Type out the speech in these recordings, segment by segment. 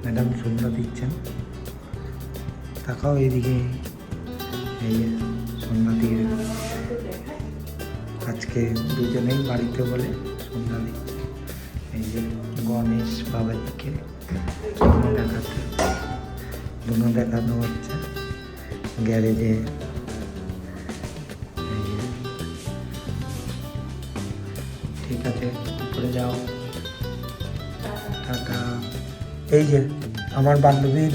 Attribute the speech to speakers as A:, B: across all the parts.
A: Madam সন্ধ্যা দিচ্ছেন। তাকাও এইদিকে, এই যে সন্ধ্যা দিয়ে আজকে দুজনেই বাড়িতে বলে সন্ধ্যা দিচ্ছে। এই যে গণেশ বাবাজিকে দেখানো হচ্ছে গ্যারেজে। ঠিক আছে, উপরে যাও, টাটা। এই যে আমার বান্ধবীর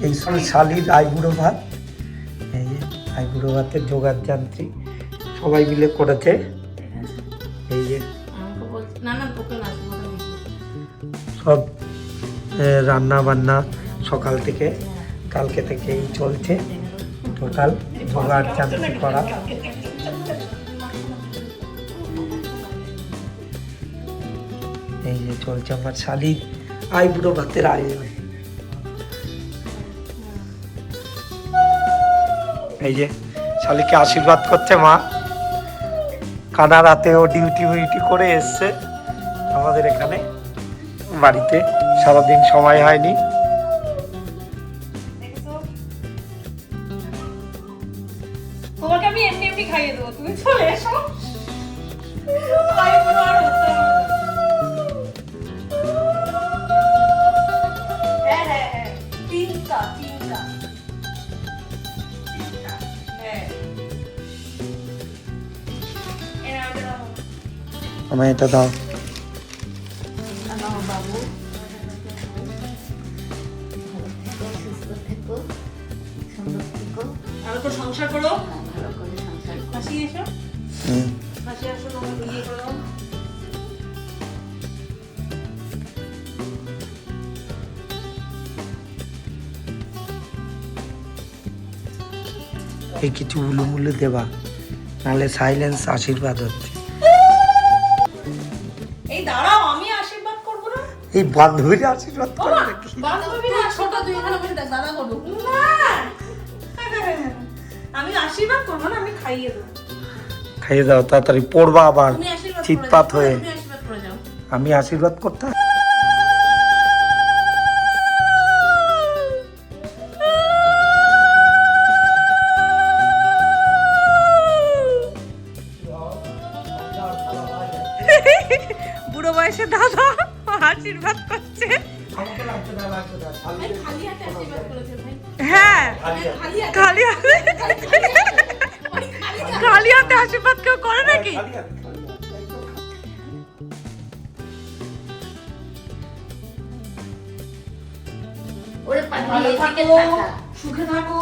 A: এই শালির আইবুড়ো ভাত, এই যে আইবুড়ো ভাতের জোগাড় যান্ত্রিক সবাই মিলে করেছে। এই যে সব রান্না বান্না সকাল থেকে কালকে থেকেই চলছে, টোটাল জোগাড় যান্ত্রিক করা। এই যে চলছে আমার শালির আইবুড়ো ভাতের আয়োজন। এই যে শালিকে আশীর্বাদ করছে মা। কানা রাতেও ডিউটি করে এসছে আমাদের এখানে বাড়িতে, সারাদিন সময় হয়নি।
B: তোমাকে আমি এমনি খাইয়ে দেবো, তুমি চলে এসো।
A: আমায় এটা দাও।
C: বাবু সুস্থ থেকো, সুন্দর থেকো,
B: ভালো করে সংসার করো,
C: ভালো করে সংসার করো।
B: হাসি এসো, হাসি আসো, তোমাকে বিয়ে করো।
A: এই কিছু উলুমুলু দেবা, নাহলে সাইলেন্স আশীর্বাদ হচ্ছে।
B: এই দাঁড়াও, আমি আশীর্বাদ করবো না?
A: এই বান্ধবীর আশীর্বাদ করে নাকি?
B: বান্ধবী না, ছোট তুই এখানে বসে দেখ, দাদা করবো না। আমি আশীর্বাদ করবো না, আমি খাইয়ে দেবো।
A: খাইয়ে দাও তাড়াতাড়ি, পড়বা আবার
B: তুমি আশীর্বাদ করে
A: চিৎপাত
B: যাও,
A: হয়ে।
B: তুমি আশীর্বাদ করে যাও।
A: আমি আশীর্বাদ করতে
B: বুড়ো বয়সে দাদা আশীর্বাদ করছে। হ্যাঁ, খালি হাতে আশীর্বাদ কেউ করে নাকি?
C: ওরে
B: ভালো
C: পাঠিয়ে
B: থাকো,
C: দিকে টাকা।
B: সুখে থাকো,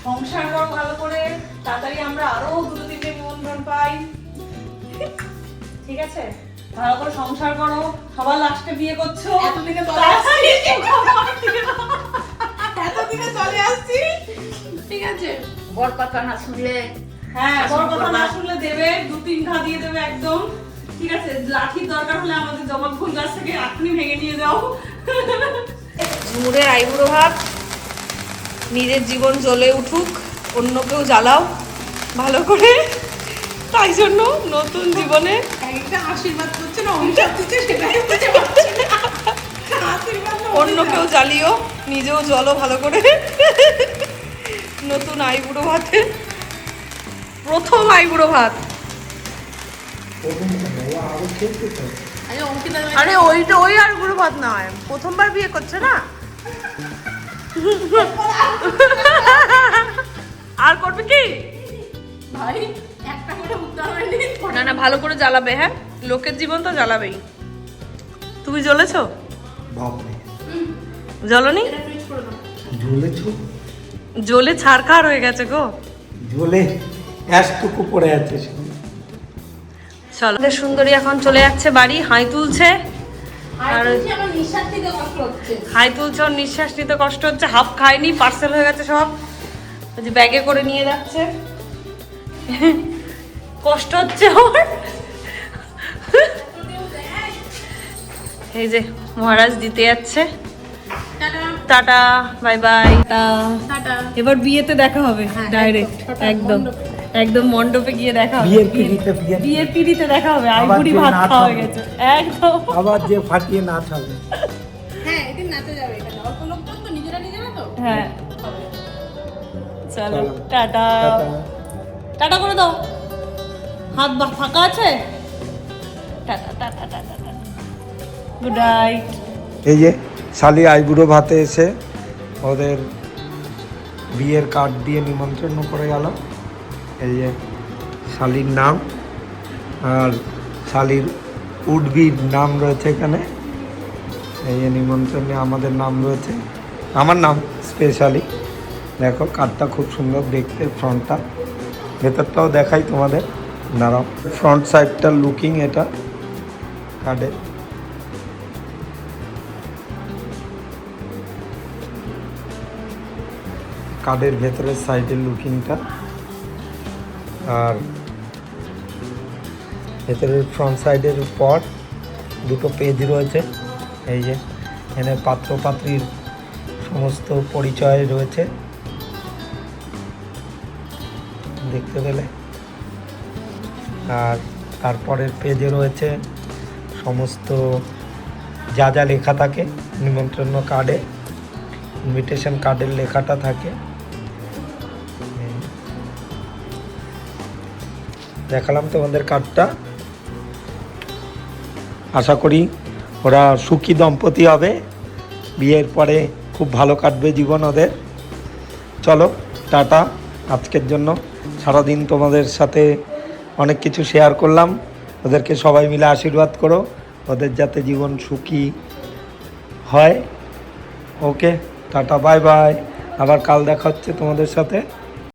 B: সংসার করো ভালো করে, তাড়াতাড়ি আমরা আরো দুটো তিনটে নিমন্ত্রণ পাই। ঠিক আছে, ভালো করে সংসার করো, সবার লাস্টে বিয়ে করছো। এতদিনে চলে আসছি। ঠিক আছে,
C: বর কথা না শুনলে
B: হ্যাঁ, বড় কথা না শুনলে দেবে, 2-3 ঘা দিয়ে দেবে একদম। ঠিক আছে, লাঠির দরকার হলে আমাদের জবা ফুল গাছ থেকে এখনই ভেঙে নিয়ে যাও। ঝুমুরের আইবুড়ো ভাত, নিজের জীবন জ্বলে উঠুক, অন্যকেও জ্বালাও ভালো করে, তাই জন্য নতুন জীবনে
D: একটা আশীর্বাদ করছে না, অভিশাপ দিচ্ছে, সেটাই বুঝতে পারছি না। আশীর্বাদ না,
B: অন্যকেও জ্বালিও, নিজেও জ্বলো ভালো করে। নতুন আইবুড়ো ভাতে প্রথম আইবুড়ো ভাত। আরে ওইটা ওই আইবুড়ো ভাত নয়, প্রথমবার বিয়ে করছে না। আর করবে কি
D: ভাই একটা করে উদ্ধার হয়নি।
B: না না, ভালো করে জ্বালাবে। হ্যাঁ, লোকের জীবন তো জ্বালাবেই। তুমি জ্বলেছো?
A: বাপরে,
B: জ্বলনি?
A: জ্বলেছ?
B: জ্বলে ছারখার হয়ে গেছে গো।
A: জ্বলে অ্যাশটুকু পড়ে আছে।
B: চলো, আমাদের সুন্দরী এখন চলে যাচ্ছে বাড়ি, হাই তুলছে। আর
D: আমার নিঃশ্বাস নিতে কষ্ট হচ্ছে।
B: হাই তুলছে, ওর নিঃশ্বাস নিতে কষ্ট হচ্ছে, হাফ খায়নি, পার্সেল হয়ে গেছে সব, ওই যে ব্যাগে করে নিয়ে যাচ্ছে। কষ্ট হচ্ছে ওর। এই যে মহারাজ দিতে যাচ্ছে। Tata, bye bye. এবার বিয়েতে দেখা হবে ডাইরেক্ট, একদম একদম মণ্ডপে গিয়ে দেখা হবে। বিয়ের পিড়িতে দেখা হবে, আইবুড়ি ভাত খাওয়া হয়ে গেছে একদম।
A: আবার যে ফাটিয়ে নাচ হবে।
D: হ্যাঁ এদিন নাচা যাবে এখানে অল্প লোকজন তো নিজেরা তো
B: হ্যাঁ চলো
A: চলো।
B: টাটা টাটা করে দাও হাত ফাঁকা আছে tata tata tata good night
A: এই যে শালি আইবুড়ো ভাতে এসে ওদের বিয়ের কার্ড দিয়ে নিমন্ত্রণ করে গেল। এই যে শালির নাম আর শালির উডবির নাম রয়েছে এখানে। এই যে নিমন্ত্রণে আমাদের নাম রয়েছে, আমার নাম স্পেশালি। দেখো কার্ডটা খুব সুন্দর দেখতে, ফ্রন্টটা, ভেতরটাও দেখাই তোমাদের, দাঁড়াও। ফ্রন্ট সাইডটার লুকিং এটা কার্ডের। কার্ডের ভেতরের সাইডের লুকিংটা, আর ভেতরের ফ্রন্ট সাইডের পর দুটো পেজ রয়েছে। এই যে এখানে পাত্র পাত্রীর সমস্ত পরিচয় রয়েছে, দেখতে পেলে। আর তারপরের পেজে রয়েছে সমস্ত যা যা লেখা থাকে নিমন্ত্রণ কার্ডে, ইনভিটেশন কার্ডের লেখাটা থাকে। দেখালাম তোমাদের কার্ডটা। আশা করি ওরা সুখী দম্পতি হবে, বিয়ের পরে খুব ভালো কাটবে জীবন ওদের। চলো টাটা। আজকের জন্য সারাদিন তোমাদের সাথে অনেক কিছু শেয়ার করলাম। ওদেরকে সবাই মিলে আশীর্বাদ করো, ওদের যাতে জীবন সুখী হয়। ওকে টাটা, বাই বাই। আবার কাল দেখা হচ্ছে তোমাদের সাথে।